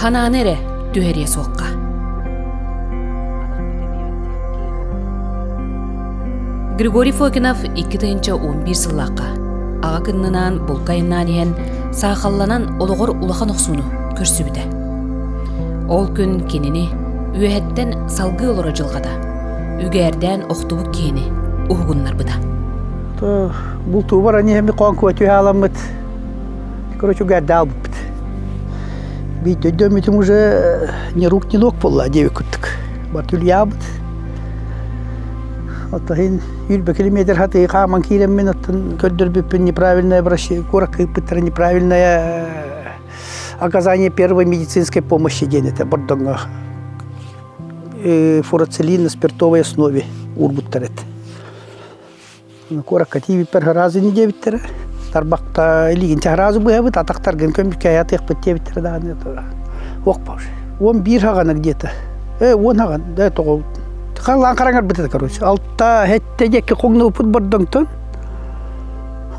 Хананере түһәрие соққа. Григорий Фокинов 2011 сыллаққа. Аға кыннынан бұлқайыннан ен сақалланан олығыр улахан оқсуну көрсібіді. Ол күн кенini үйәттен салғы олыра жылғада. Үгәрден оқтубы кені ұғынлар бұда. Бұл туыбар әнеғемі қоңқы өтуе аламыд. Короче, үгәрді албыппыд. Бейт өйдөмітім уже не рук, не ног болла деве күттік. Бар түл ябыд. Оттахин юлбе километр хаты қаман кейлеммен оттан көлдірбіппін неправильное куракыппыттар, неправильное оказание первой медицинской помощи денеті. Бұрдыңға фурацилин на спиртовой основе урбуттар ет. Куракативи пергаразы не девиттері. Тарбақта илигін тағразы бұйабыд, атақтарғын көмбіке аят еқпіт девиттері дағын ет. Оқпа уже. 11 хағаны где-то. 10 хаған, да тоғы. Қалан қараңар бітеді, короче. Алтта хетте жекке қоңны ұпыд бұрдыңтын.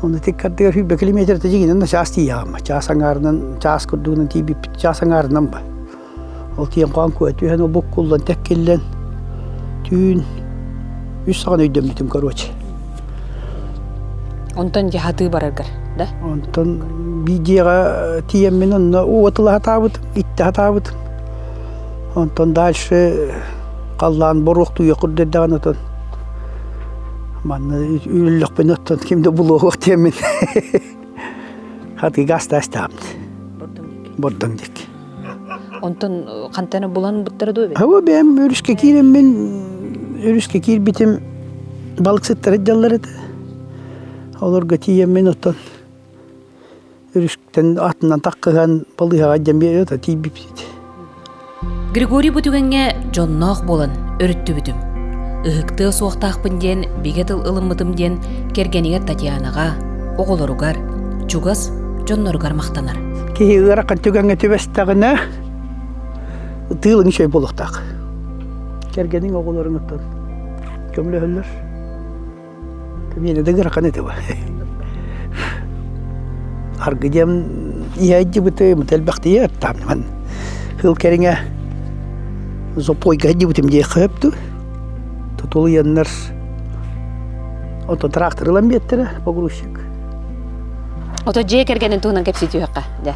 Оны тек кардығар хүбе километрді жегенен час тияғама. Час аңарынан, час күрдігінен тейбіп, час аңарынан ба. Ол тиен қоң көйті, ол бұқ құлдан тек келден. Түйін 3 саған өйден бітім, короче. Онтан же хаты бараргар, да? Онтан бидеға тиеммен онына уатылы хатабытым, итті хатабытым. Онтан дальше қаллан боруқту еқұрдердіған отын. Манны үйлілікпен оттан кемді бұл оғық темен. Хаты ғаста астамды. Бордың дек. Онтан қантаны бұлан бұттары дөбе? Хава бәм өріске кейлеммен, өріске кейл бітім балық сеттері жалар еді. Оларға тиеммен оттан өрістен атынан таққыған балыға жамбе өті тейбіп седі. Григорий бұтүгенге жоннақ болын өрітті бүтім. Үхікті соқтақпын ден, бегетіл ылымытым ден кергенеге Татьянаға, оғылыругар, чугас жонноргар мақтанар. Кейі ұраққан түгенге төбәстіғіне тыйлың шөй болықтақ. Кергенің оғылырың ұттан. Көмілі өлір. Көмені де ұраққан еті ба. Арғыдем иәйді бұты мұтәлбәқті еттам. Хыл кәріңе зопойға әді бұтым дей қөпту. Тұтылы яннар ото трактор ылам беттері, погрузчик. Ото жей кергенін туғынан кепсі түйіққа, да?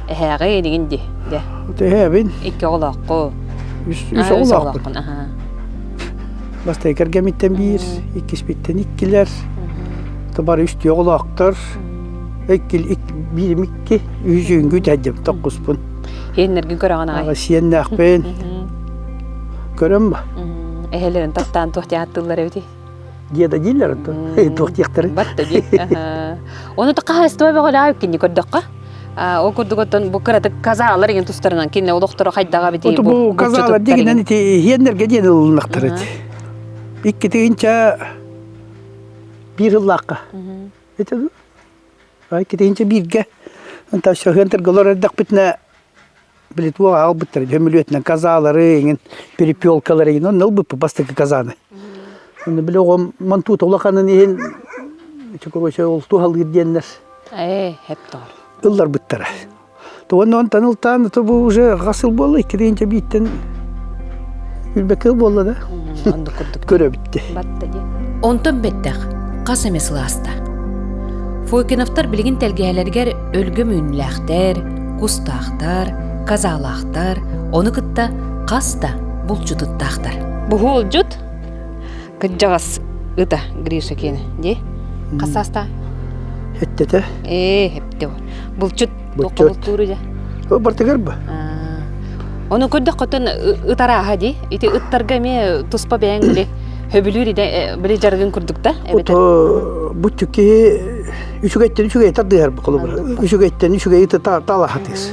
Әғі деген де, да? Ото әбін. Икі олаққы. Үш олаққын. Бастай кергеметтен бір, иккеспеттен иккілер. Бар үсті олақтыр. Бірім икке, үйзіңгі тәдім, 9 пұн. Енлерге көріған ағай? Аға сиенні ақпен. Көрім ба? Эхелерін тақтан тоқты аттылар өте? Деда дейлер ұнты, тоқты яқтары. Батты де. Оны тұққа хайстуа бәғылі айып кенне көрдіққа? О көрдік өттін бұл кіратық казалар еген тұстарынан кенне ол оқтыры қайдаға бете? Бұл казалар дегенен енлерге дені ұлынақтыр өте. Икке тегенча бір ұллаққа. Етеді? Икке тегенча бірге. Онта шағынтыр ғылар әддақ бітіне білет оға албыттыр. Хөмілі өтінен казалары еген, перепелкалары еген. Оны ұлбыппы бастықы казаны. Оны біле оғым мантута ұлақанын еген, ол туғал ерденлер. Хеп тұғыр. Ұллар бұттары. Онтан ұлтан, бұл уже ғасыл болы, икке тегенча бейттен үлбекіл болы да. Көрі бітті. Онтан беттіқ, қас әмесі ласта. Фойкиновтар білген тәлгәләргер өлгі мүнләқтер, кустақтар, казалақтар, оны күтті қаста бұлчутыттақтар. Бұғыл жүт? Күтжағас ұта Гриша кені, де? Қасаста? Хеттеті? Хепте бар. Бұлчут, тоқы бұлтуры да? Бартығар ба? Оны көдді қотын ұтараға де? Ити ұттарға ме тұспа бәйін біле хөбілер біле жарғын күрдік та? Бұттүкке үшігеттен тардығар бұл қолы бұра. Үшігеттен тала хатыз.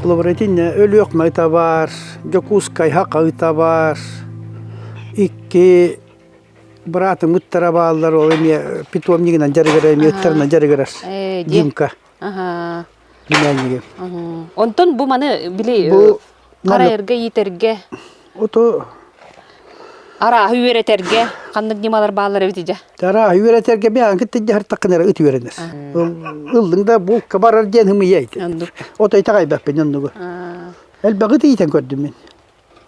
Қолы бұра етіне өлі өқмай табар, жокускай хақа табар. Икке бұратың ұттара бағалар ол еме питуам негінен жарығар, еме ұттарынан жарығарар. Димка. Онтон бұл маны біле қара ерге, етерге? Ото Ара үйретерге қандық немалар балары бітеже. Тара үйретерге мен анкетте жар тақынара үт үйренер. Ылдыңда булка барар ден хымы яйты. Отай тағай бәппен оннуғы. Әлбәғі дейтен көрдім мен.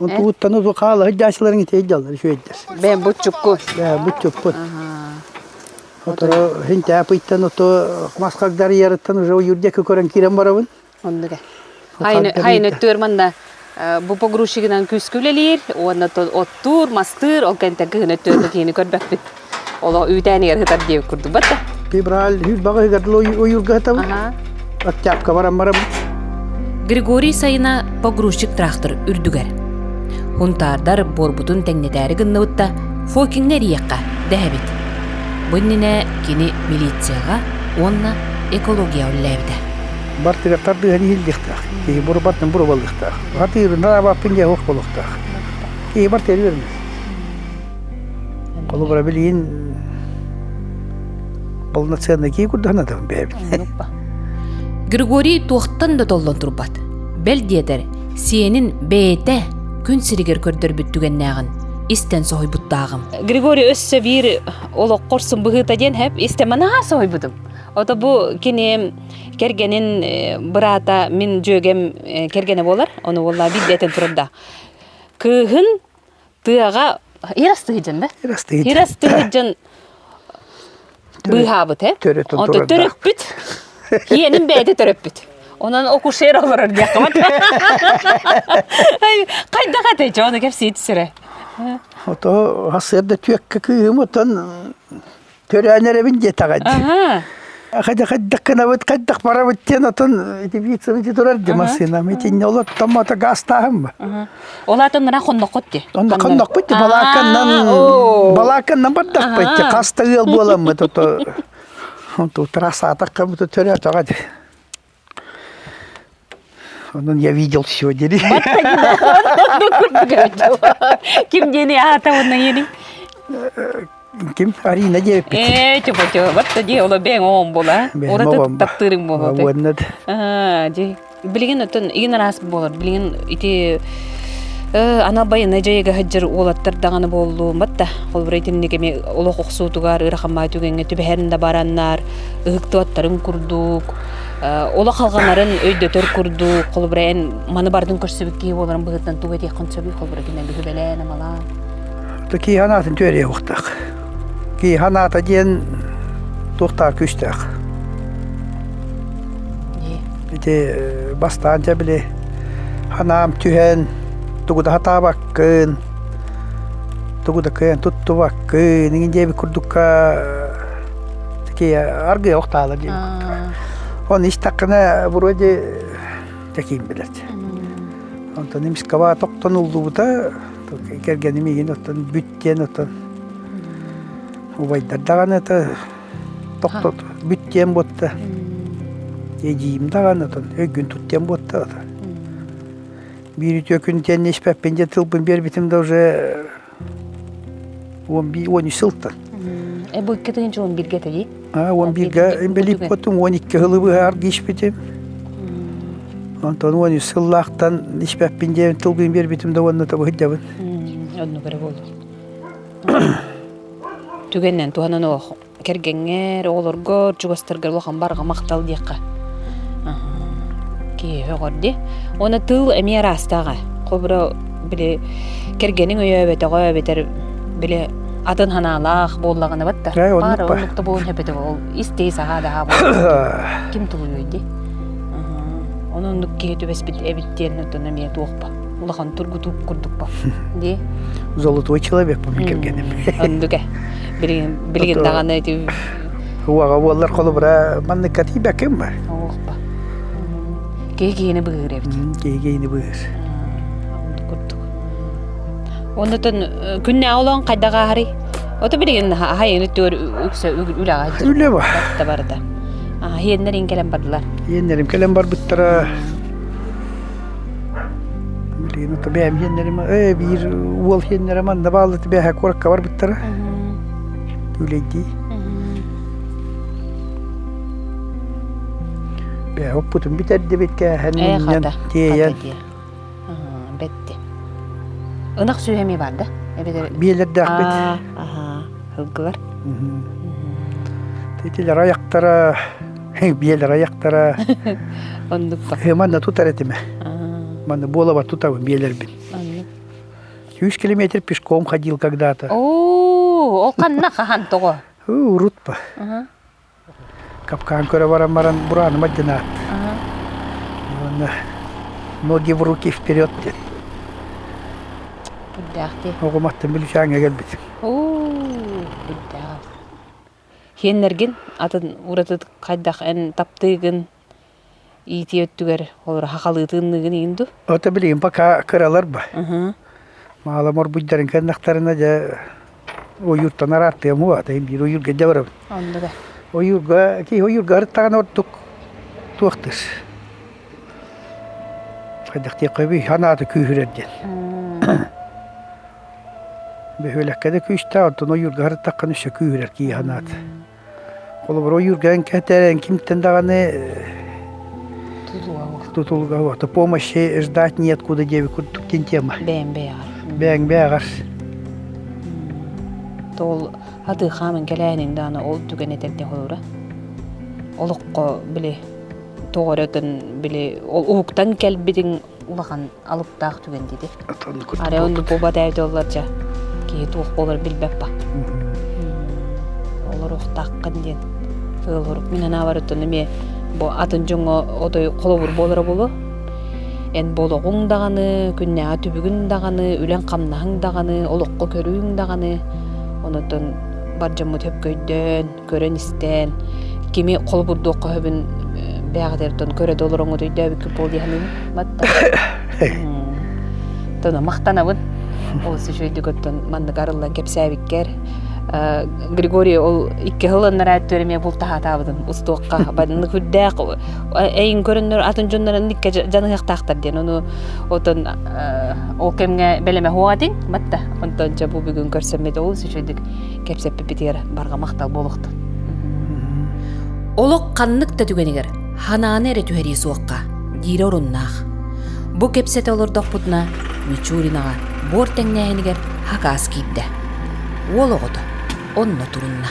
Он туыттан ұзу қалы хыджашыларын ете жалдар шөйдер. Бән бұтчукку. Бұт чөппіт. Отыр хинте апыйттан ото масқағдар ярыттан уже юрдекі көрен кирен барабын. Ондыға. Хайны өттөрманда bu pogruşiginan küskülelir, onu otur, mastır, o kente kıhını törlü kini körbek bit. Ola üyden yer hıtar diye kurdu batta. Febral hüz bağı hıgarlı o yurga hıtabı. Atçapka varam. Григорий сайына погрузчик трактор үрдүгер. Хунтардар борбутун теңнетәри гынныбытта фокиңнер иякка дәбит. Бұнніне кини милицияға, онна экология үлләбіді. Бартыга тарды хани хилдихтах. Ки бурбаттан бурбалдихтах. Хатыр нара пинге хок болухтах. Ки бартыр бермес. Колу бара билин полноценный ки кудана да бебит. Григорий туақтан да толлон турбат. Бел диетер, сиенин бейте күн сиригер көрдөр бүттүгеннәгын. Истен сойбуттағым. Григорий өссө бир олоқ қорсын бұғыта ден хәп, истемана сойбудым. Ота bu kini kergenin brata min jögem kergene bolar, onu vallahi bildeten turda. Kıhın tığa irastıgıcın da. Irastıgıcın bıhabıt he. Onu töröpbüt. Yenin beyde töröpbüt. Onun oku şehir olur diye kamat. Kayda katayca onu hepsi yetişire. Oto hasırda tüyekke kıyım otan törenere bince tağadı. Kaddak kanavut kaddak para bitten otan etibiyitsi biti durar demasına. Metin olur tamata gaz tahım mı? Olatın nana kondok kotti. Onda kondok bitti balakandan bardak bitti. Kasta yıl bolam mı toto. Onto trasa atakka mı töre tağadı. Onun я видел сегодня. Kim yeni ata onun yeni? Kim? Arina diye bir. Çupa. Batta diye ola ben on bola. Orada taktırım bola. Onnet. Ji. Bilgin ötün igen ras bolar. Bilgin iti ana bayın neceye hajjar olattır dağını boldu. Batta olbraytin nekeme ola qoqsutugar ıraqamay tügenge tübeherinde baranlar. Iqtuattarın kurduk. Ola қалғанарын өйдөтөр курду, колбрен маны бардын көрсөбүкки оларын быгыттан тугет якын сөбү колбрекинен бүбелен амала. Ки ханатын төре уктак. Ки ханата ден тохта күстак. Ите бастанча биле ханам түһен тугуда хатабаккын. Тугуда кын туттубаккын, инде би курдукка ки аргы укталар ден. Он истакына вроде таким билет. Он то немскава токтон улдубута, кергеними ген оттон бүттен оттон. Убайдар даган это токтот бүттен ботта. Ежим даган оттон өгүн туттен ботта. Бир төкүн теннешпеп пенде тылбын бербитимде уже 10 сылтан. Bu ikkitin çoğun bir getiri. 11'ge embelip kotum 12 hılıbı har geçbitim. Ondan 13 sıllıqtan işbep bince tılbın bir bitimde onu da hıcabın. Onu göre oldu. Tügenen tuhanan o kergenger olur gör çugastargar lokan barga maqtal diqqa. Ki hogordi. Ona tıl emiye rastaga. Kobra bile kergenin öyebeter bile Adın hanalaq bollağına batta. Bara onlukta boğun hepede ol. İsteyi sahada ha boğun. Kim tuluyordu? Onun nükki tübespit evittiyen ötönemiye tuğba. Ulağın turgutup kurduk ba. Di? Zolotoy человек по микергенем. Onduke. Bilgin dağına eti. Huaga bollar kolu bura manne katiba kim var? Oğba. Keyini bığır evit. Keyini bığır. Ondan günne olan kaydaga hari. O da bilgin hayını tör ükse ülağa. Üle var. Da barda. Hiyenlerin gelen bardılar. Hiyenlerim gelen bar bittara. Bilgin o da benim hiyenlerim bir ol hiyenlerim anda bağlı bir hakorak var bittara. Üleydi. Be hopputum biterdi bitke henin yan diyen. Betti. Inak sühemi vardı. Биелерде акбет. Ага, хылгылар. Тетелер аяктара, биелер аяктара. Ондуппа. Манна тутар этиме. Манна болова тутабы биелер бин. 100 километр пешком ходил когда-то. О, ол канна хахан того. Урутпа. Капкан көрө баран бураны мадинат. Ноги в руки вперед. Буддахти. Огуматтан билишаңа келбит. Буддах. Хеннерген атын уратыт кайдах эн таптыгын итиөттүгер олар хакалытынныгын инду. Ота билейин пока кыралар ба. Маламор буйдарын кеннактарына да оюртан арартыя муата бир оюрга жабарам. Ондуга. Оюрга арттаган ортук туактыр. Кайдакты кайбы ханаты күйрөдден. Бехөлөккәдә күчтә атын оюрга арттакан үшө күйрөр ки ханат. Колы бер оюрган кәтерен кимтен даганы тутулга вот помощи ждать неоткуда девику тут тема. Бәң бәгәр. Тол аты хамын келәнин даны ол түгән этәкне хойра. Олыкка биле тоғыратын биле ол уктан келбидин улаган алып таг түгән диде. Аре онды боба дәйде оларча. Ки тух болар билбеппа. Олар уктаккан ден. Тылгырып менен аварыттын эме бу атын жоңо одой колобур болора боло. Эн бологуң даганы, күннәгә түбүгүн даганы, үлән камнаһың даганы, олокко көрүүң даганы. Онотон бар жамы төпкөйдөн, көрөн истен, кими колбурду көбүн бәгдерден көрө долорыңы дөйдө бик бол яны матта. Тона мактанабын. Ол сөйдү көттөн манды гарылдан кепсәбиккер. Григорий ол 2 жылдан рәттөрме бул тахатабыдын устукка бадын күддәк эйин көрүнөр атын жоннорун никке жаны хактактар ден ону отон ол кемге белеме хуадин матта онтон жабу бүгүн көрсөмөд ол сөйдүк кепсеп битер барга мактал болукту. Олок каннык та түгенигер ханааны эре түһери суакка дире оруннах. Бу кепсете олордок бутна Мичуринага бор теңнәһинигер хакас кидде. Ол огото онно турунна.